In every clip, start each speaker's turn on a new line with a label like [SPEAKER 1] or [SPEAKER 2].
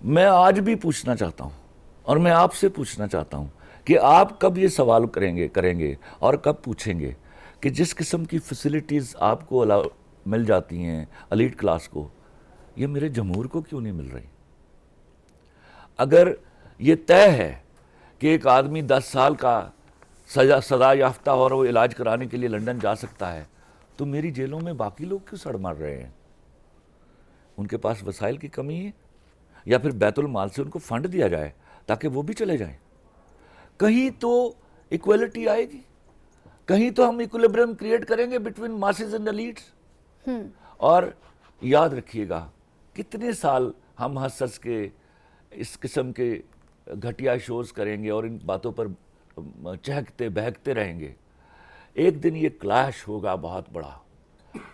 [SPEAKER 1] मैं आज भी पूछना चाहता हूँ और मैं आपसे पूछना चाहता हूँ कि आप कब ये सवाल करेंगे और कब पूछेंगे कि जिस किस्म की फैसिलिटीज़ आपको मिल जाती हैं एलीट क्लास को, ये मेरे जमहूर को क्यों नहीं मिल रही? अगर ये तय है कि एक आदमी 10 साल का सजा याफ्ता और वो इलाज कराने के लिए लंदन जा सकता है, तो मेरी जेलों में बाकी लोग क्यों सड़ मर रहे हैं? उनके पास वसाइल की कमी है, या फिर बैतुल माल से उनको फंड दिया जाए ताकि वो भी चले जाएं। कहीं तो इक्वलिटी आएगी, कहीं तो हम इक्विलिब्रियम क्रिएट करेंगे बिटवीन मासेस एंड एलीट्स। और याद रखिएगा, कितने साल हम हंस हंस के इस किस्म के घटिया शोज करेंगे और इन बातों पर चहकते बहकते रहेंगे। एक दिन ये क्लैश होगा बहुत बड़ा।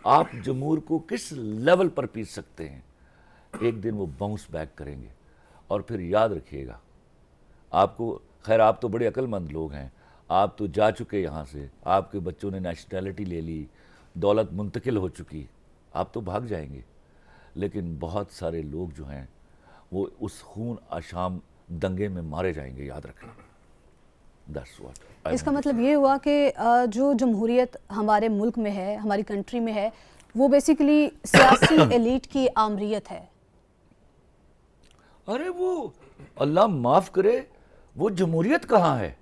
[SPEAKER 1] आप जमहूर को किस लेवल पर पीस सकते हैं, एक दिन वो बाउंस बैक करेंगे। और फिर याद रखिएगा, आपको, खैर आप तो बड़े अक्लमंद लोग हैं, आप तो जा चुके यहाँ से, आपके बच्चों ने नेशनैलिटी ले ली, दौलत मुंतकिल हो चुकी, आप तो भाग जाएंगे। लेकिन बहुत सारे लोग जो हैं वो उस खून आशाम दंगे में मारे जाएंगे, याद रखना। That's what I
[SPEAKER 2] इसका
[SPEAKER 1] want to
[SPEAKER 2] मतलब
[SPEAKER 1] say.
[SPEAKER 2] ये हुआ कि जो जमहूरियत हमारे मुल्क में है, हमारी कंट्री में है, वो बेसिकली सियासी एलीट की आमरीत है।
[SPEAKER 1] अरे वो अल्लाह माफ करे, वो जमहूरियत कहाँ है?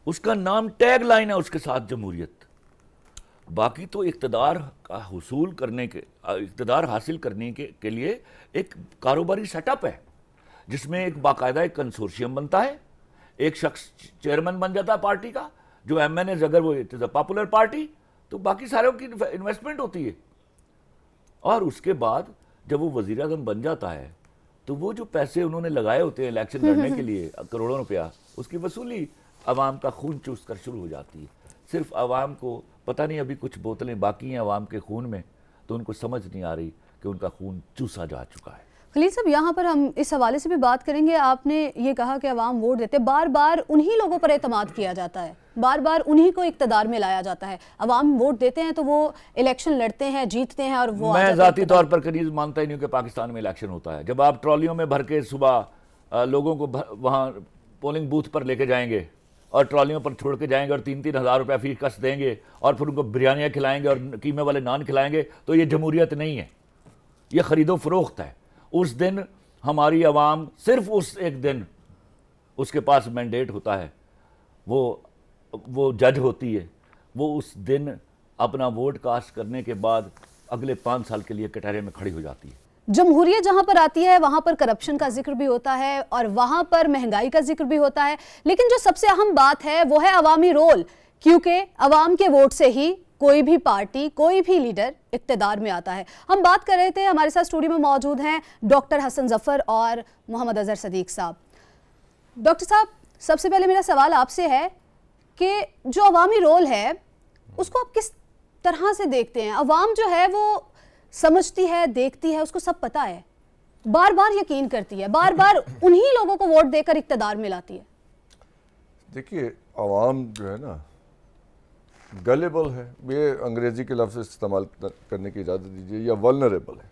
[SPEAKER 1] उसका नाम टैग लाइन है उसके साथ, जमहूरियत। बाकी तो इक़्तिदार का हुसूल करने के, इक़्तिदार हासिल करने के लिए एक कारोबारी सेटअप है, जिसमें एक बाकायदा एक कंसोर्शियम बनता है, एक शख्स चेयरमैन बन जाता है पार्टी का, जो MNAs, अगर वो it is a popular party तो बाकी सारों की इन्वेस्टमेंट होती है। और उसके बाद जब वो वज़ीर आज़म बन जाता है तो वो जो पैसे उन्होंने लगाए होते हैं इलेक्शन लड़ने के लिए, करोड़ों रुपया, उसकी वसूली अवाम का खून चूस कर शुरू हो जाती है। सिर्फ अवाम को पता नहीं, अभी कुछ बोतलें बाकी हैं अवाम के खून में, तो उनको समझ नहीं आ रही कि उनका खून चूसा जा चुका है।
[SPEAKER 2] खलील साहब, यहाँ पर हम इस हवाले से भी बात करेंगे। आपने ये कहा कि अवाम वोट देते, बार बार उन्हीं लोगों पर एतमाद किया जाता है, बार बार उन्हीं को इक़्तिदार में लाया जाता है। अवाम वोट देते हैं तो वो इलेक्शन लड़ते हैं, जीतते हैं और वो
[SPEAKER 1] मैं ज़ाती तौर पर कनीज़ मानता ही नहीं कि पाकिस्तान में इलेक्शन होता है। जब आप ट्रॉलियों में भर के सुबह लोगों को वहाँ पोलिंग बूथ पर लेके जाएंगे और ट्रॉलियों पर छोड़ के जाएंगे और 3-3 हज़ार रुपया फीस कस देंगे और फिर उनको बिरयानियाँ खिलाएंगे और कीमे वाले नान खिलाएंगे, तो ये जमहूरियत नहीं है, ये ख़रीदो फरोख्त है। उस दिन हमारी आवाम, सिर्फ उस एक दिन उसके पास मैंडेट होता है, वो जज होती है, वो उस दिन अपना वोट कास्ट करने के बाद अगले 5 साल के लिए कटहरे में खड़ी हो जाती है।
[SPEAKER 2] जमहूरियत जहां पर आती है वहां पर करप्शन का जिक्र भी होता है और वहां पर महंगाई का जिक्र भी होता है, लेकिन जो सबसे अहम बात है वो है अवामी रोल, क्योंकि अवाम के वोट से ही कोई भी पार्टी, कोई भी लीडर इक्तदार में आता है। हम बात कर रहे थे, हमारे साथ स्टूडियो में मौजूद हैं डॉक्टर हसन जफर और मोहम्मद अजहर सदीक साहब। डॉक्टर साहब, सबसे पहले मेरा सवाल आपसे है कि जो अवामी रोल है उसको आप किस तरह से देखते हैं? अवाम जो है वो समझती है, देखती है, उसको सब पता है, बार बार यकीन करती है, बार बार उन्हीं लोगों को वोट देकर इक्तदार में लाती है।
[SPEAKER 3] देखिए, अवाम जो है ना गलेबल है, ये अंग्रेजी के लफ्ज़ इस्तेमाल करने की इजाज़त दीजिए, या वल्नरेबल है,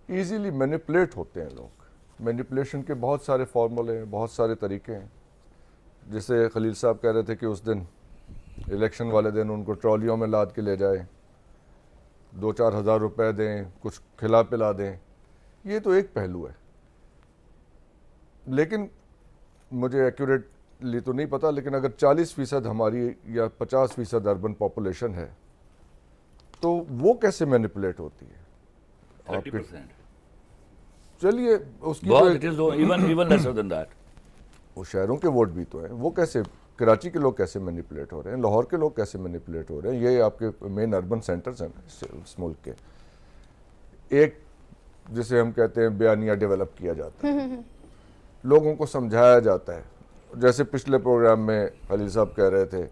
[SPEAKER 3] ईजीली मैनिपुलेट होते हैं लोग। मैनिपुलेशन के बहुत सारे फार्मूले हैं, बहुत सारे तरीके हैं। जैसे खलील साहब कह रहे थे कि उस दिन इलेक्शन वाले दिन उनको ट्रॉलियों में लाद के ले जाए, 2-4 हज़ार रुपए दें, कुछ खिला पिला दें, ये तो एक पहलू है। लेकिन मुझे एक्यूरेटली तो नहीं पता, लेकिन अगर 40% हमारी या 50% अर्बन पॉपुलेशन है तो वो कैसे मैनिपुलेट होती है?
[SPEAKER 1] 30%।
[SPEAKER 3] चलिए उसकी वो शहरों के वोट भी तो हैं, वो कैसे, कराची के लोग कैसे मैनिपुलेट हो रहे हैं, लाहौर के लोग कैसे मैनिपुलेट हो रहे हैं, ये आपके मेन अर्बन सेंटर्स हैं इस मुल्क के। एक जिसे हम कहते हैं बयानिया डेवलप किया जाता है, लोगों को समझाया जाता है, जैसे पिछले प्रोग्राम में खलील साहब कह रहे थे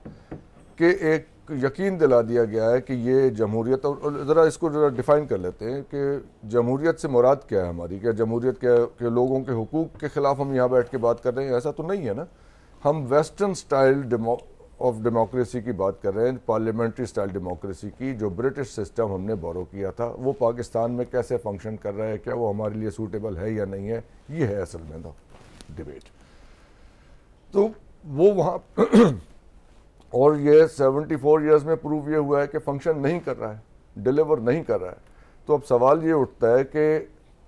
[SPEAKER 3] कि एक यकीन दिला दिया गया है कि ये जमहूरियत, और ज़रा इसको ज़रा डिफ़ाइन कर लेते हैं कि जमहूरियत से मुराद क्या है हमारी। क्या जमहूरियत के लोगों के हुकूक के ख़िलाफ़ हम यहाँ बैठ के बात कर रहे हैं? ऐसा तो नहीं है ना। हम वेस्टर्न स्टाइल ऑफ डेमोक्रेसी की बात कर रहे हैं, पार्लियामेंट्री स्टाइल डेमोक्रेसी की, जो ब्रिटिश सिस्टम हमने बोरो किया था, वो पाकिस्तान में कैसे फंक्शन कर रहा है, क्या वो हमारे लिए सूटेबल है या नहीं है, ये है असल में तो डिबेट। तो वो वहाँ और ये 74 इयर्स में प्रूव ये हुआ है कि फंक्शन नहीं कर रहा है, डिलीवर नहीं कर रहा है। तो अब सवाल ये उठता है कि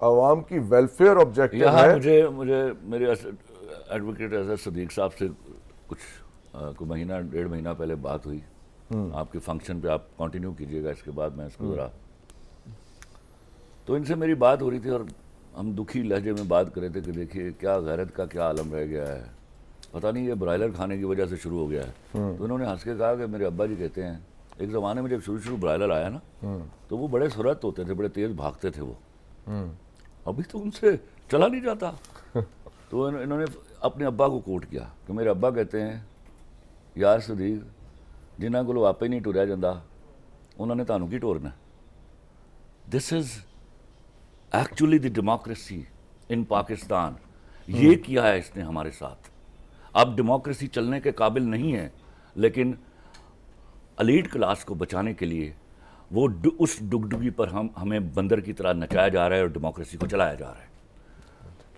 [SPEAKER 3] आवाम की वेलफेयर ऑब्जेक्टिव
[SPEAKER 1] यहाँ
[SPEAKER 3] है।
[SPEAKER 1] मुझे मेरे एडवोकेट अजहर सदीक साहब से कुछ कोई महीना 1.5 महीना पहले बात हुई आपके फंक्शन पे, आप कंटिन्यू कीजिएगा इसके बाद मैं इसको ज़रा, तो इनसे मेरी बात हो रही थी और हम दुखी लहजे में बात कर रहे थे कि देखिए क्या गैरत का क्या आलम रह गया है, पता नहीं ये ब्रायलर खाने की वजह से शुरू हो गया है। तो इन्होंने हंस के कहा कि मेरे अब्बा जी कहते हैं एक ज़माने में जब शुरू ब्रायलर आया ना तो वो बड़े सुरत होते थे, बड़े तेज़ भागते थे वो, अभी तो उनसे चला नहीं जाता। तो इन्होंने अपने अब्बा को कोट किया कि मेरे अब्बा कहते हैं यार सदीक जिन्हों को आपे नहीं टुरया जाता उन्होंने तानू की टोरना। This is actually the democracy in Pakistan. ये किया है इसने हमारे साथ। अब डेमोक्रेसी चलने के काबिल नहीं है, लेकिन एलीट क्लास को बचाने के लिए वो उस डुगडुगी पर हमें बंदर की तरह नचाया जा रहा है और डेमोक्रेसी को चलाया जा रहा है।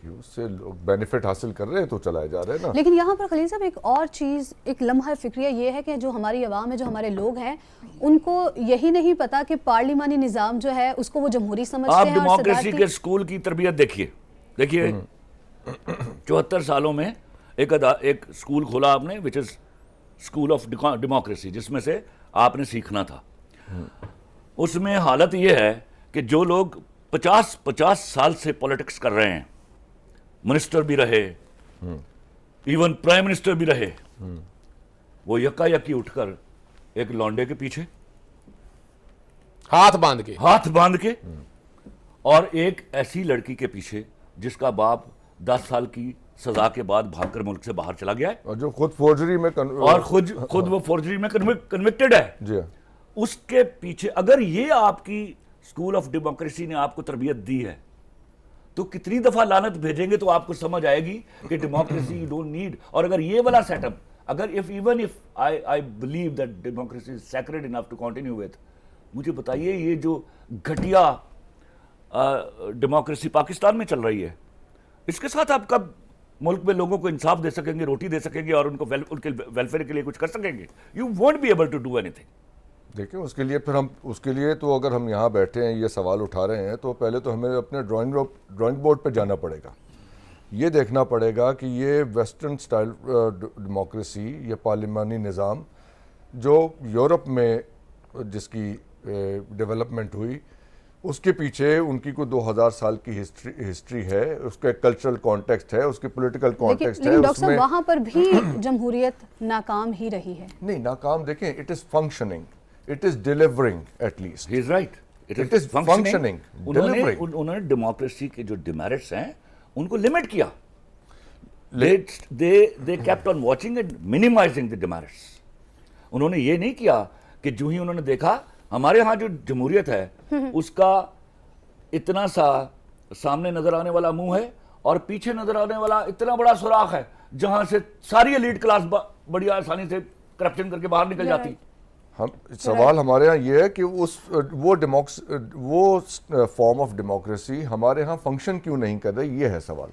[SPEAKER 3] उससे लोग बेनिफिट हासिल कर रहे हैं तो चलाए जा रहे हैं ना।
[SPEAKER 2] लेकिन यहाँ पर खलील साहब एक और चीज़, एक लम्हा फिक्रिया ये है कि जो हमारी आवाम है, जो हमारे लोग हैं, उनको यही नहीं पता कि पार्लिमानी निज़ाम जो है उसको वो जमहूरी समझते
[SPEAKER 1] आप
[SPEAKER 2] हैं। और
[SPEAKER 1] डेमोक्रेसी
[SPEAKER 2] सदारती
[SPEAKER 1] के स्कूल की तरबियत देखिए 74 सालों में एक स्कूल खोला आपने, which is school of democracy, जिसमें से आपने सीखना था। उसमें हालत यह है कि जो लोग 50 साल से पॉलिटिक्स कर रहे हैं, मिनिस्टर भी रहे, इवन प्राइम मिनिस्टर भी रहे, वो यकायकी उठकर एक लौंडे के पीछे
[SPEAKER 4] हाथ बांध के
[SPEAKER 1] और एक ऐसी लड़की के पीछे जिसका बाप 10 साल की सजा के बाद भागकर मुल्क से बाहर चला गया है
[SPEAKER 3] और जो खुद फोर्जरी में
[SPEAKER 1] और खुद वो फोर्जरी में कन्विक्टेड है।
[SPEAKER 3] जी हाँ।
[SPEAKER 1] उसके पीछे अगर ये आपकी स्कूल ऑफ डेमोक्रेसी ने आपको तरबियत दी है तो कितनी दफा लानत भेजेंगे तो आपको समझ आएगी कि डेमोक्रेसी यू डोंट नीड। और अगर ये वाला सेटअप, अगर even if I believe that democracy is sacred enough to continue with, मुझे बताइए ये जो घटिया डेमोक्रेसी पाकिस्तान में चल रही है, इसके साथ आप कब मुल्क में लोगों को इंसाफ दे सकेंगे, रोटी दे सकेंगे और उनको उनके वेलफेयर के लिए कुछ कर सकेंगे? You won't be able to do anything.
[SPEAKER 3] देखिए उसके लिए तो अगर हम यहाँ बैठे हैं ये सवाल उठा रहे हैं तो पहले तो हमें अपने ड्राइंग बोर्ड पे जाना पड़ेगा। ये देखना पड़ेगा कि ये वेस्टर्न स्टाइल डेमोक्रेसी, ये पार्लिमानी निज़ाम जो यूरोप में जिसकी डेवलपमेंट हुई, उसके पीछे उनकी कोई 2000 साल की हिस्ट्री है, उसका कल्चरल कॉन्टेक्स्ट है, उसकी पॉलिटिकल कॉन्टेक्स्ट है।
[SPEAKER 2] लेकिन डॉक्टर साहब वहाँ पर भी जमहूरियत नाकाम ही रही है।
[SPEAKER 3] नहीं, नाकाम देखें, it is functioning, it is delivering, at least
[SPEAKER 1] he is right,
[SPEAKER 3] it is functioning, delivering.
[SPEAKER 1] उन्होंने डेमोक्रेसी के जो डिमेरिट्स हैं उनको लिमिट किया। they kept on watching and minimizing the demerits. उन्होंने ये नहीं किया कि जो ही उन्होंने देखा हमारे यहाँ जो जमहूरियत है उसका इतना सा सामने नजर आने वाला मुंह है और पीछे नजर आने वाला इतना बड़ा सुराख है जहां से सारी एलीट क्लास बड़ी आसानी से करप्शन करके बाहर निकल जाती।
[SPEAKER 3] हम सवाल हमारे यहाँ ये है कि वो फॉर्म ऑफ डेमोक्रेसी हमारे यहाँ फंक्शन क्यों नहीं कर रही, ये है सवाल।